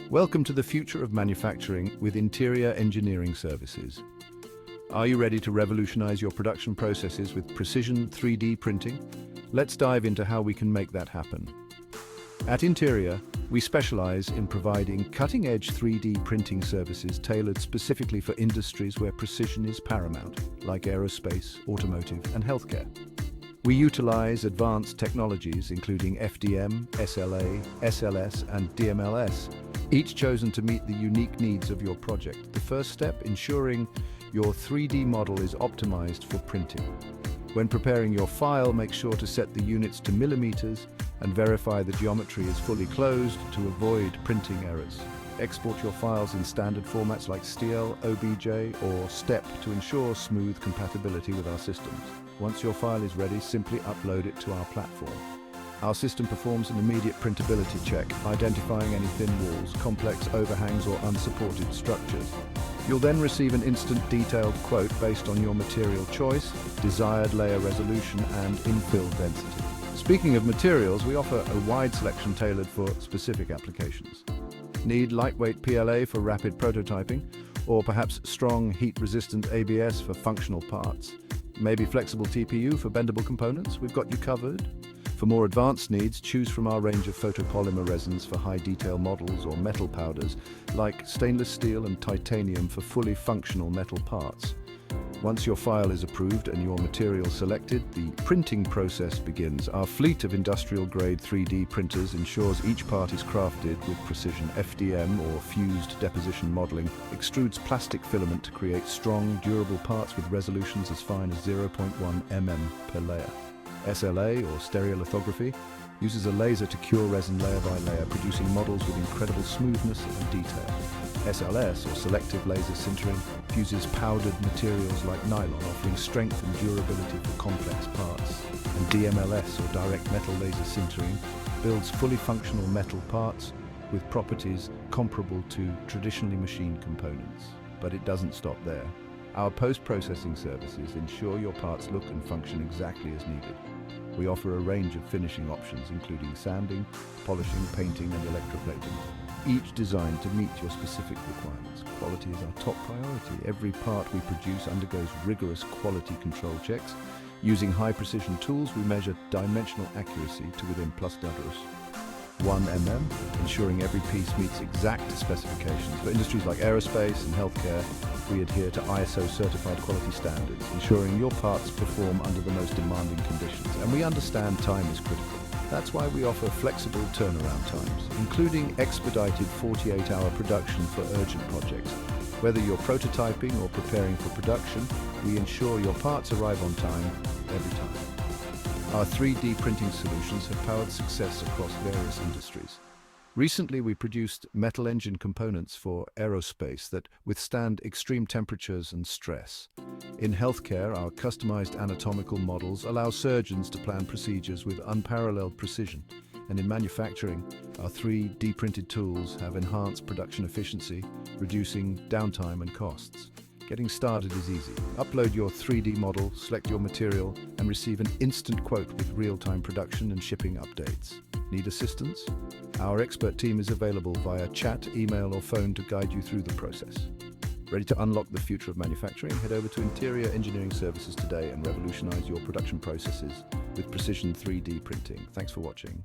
Welcome to the future of manufacturing with Interia Engineering Services. Are you ready to revolutionize your production processes with precision 3D printing? Let's dive into how we can make that happen. At Interia, we specialize in providing cutting-edge 3D printing services tailored specifically for industries where precision is paramount, like aerospace, automotive, and healthcare. We utilize advanced technologies including FDM, SLA, SLS, and DMLS, each chosen to meet the unique needs of your project. The first step, ensuring your 3D model is optimized for printing. When preparing your file, make sure to set the units to millimeters and verify the geometry is fully closed to avoid printing errors. Export your files in standard formats like STL, OBJ, or STEP to ensure smooth compatibility with our systems. Once your file is ready, simply upload it to our platform. Our system performs an immediate printability check, identifying any thin walls, complex overhangs, or unsupported structures. You'll then receive an instant detailed quote based on your material choice, desired layer resolution, and infill density. Speaking of materials, we offer a wide selection tailored for specific applications. Need lightweight PLA for rapid prototyping, or perhaps strong heat-resistant ABS for functional parts? Maybe flexible TPU for bendable components? We've got you covered. For more advanced needs, choose from our range of photopolymer resins for high-detail models, or metal powders like stainless steel and titanium for fully functional metal parts. Once your file is approved and your material selected, the printing process begins. Our fleet of industrial-grade 3D printers ensures each part is crafted with precision. FDM, or fused deposition modeling, extrudes plastic filament to create strong, durable parts with resolutions as fine as 0.1 mm per layer. SLA, or stereolithography, uses a laser to cure resin layer by layer, producing models with incredible smoothness and detail. SLS, or selective laser sintering, fuses powdered materials like nylon, offering strength and durability for complex parts. And DMLS, or direct metal laser sintering, builds fully functional metal parts with properties comparable to traditionally machined components. But it doesn't stop there. Our post-processing services ensure your parts look and function exactly as needed. We offer a range of finishing options, including sanding, polishing, painting, and electroplating, each designed to meet your specific requirements. Quality is our top priority. Every part we produce undergoes rigorous quality control checks. Using high-precision tools, we measure dimensional accuracy to within +1 mm, ensuring every piece meets exact specifications. For industries like aerospace and healthcare, we adhere to ISO-certified quality standards, ensuring your parts perform under the most demanding conditions. And we understand time is critical. That's why we offer flexible turnaround times, including expedited 48-hour production for urgent projects. Whether you're prototyping or preparing for production, we ensure your parts arrive on time, every time. Our 3D printing solutions have powered success across various industries. Recently, we produced metal engine components for aerospace that withstand extreme temperatures and stress. In healthcare, our customized anatomical models allow surgeons to plan procedures with unparalleled precision. And in manufacturing, our 3D printed tools have enhanced production efficiency, reducing downtime and costs. Getting started is easy. Upload your 3D model, select your material, and receive an instant quote with real-time production and shipping updates. Need assistance? Our expert team is available via chat, email, or phone to guide you through the process. Ready to unlock the future of manufacturing? Head over to Interia Engineering Services today and revolutionize your production processes with precision 3D printing. Thanks for watching.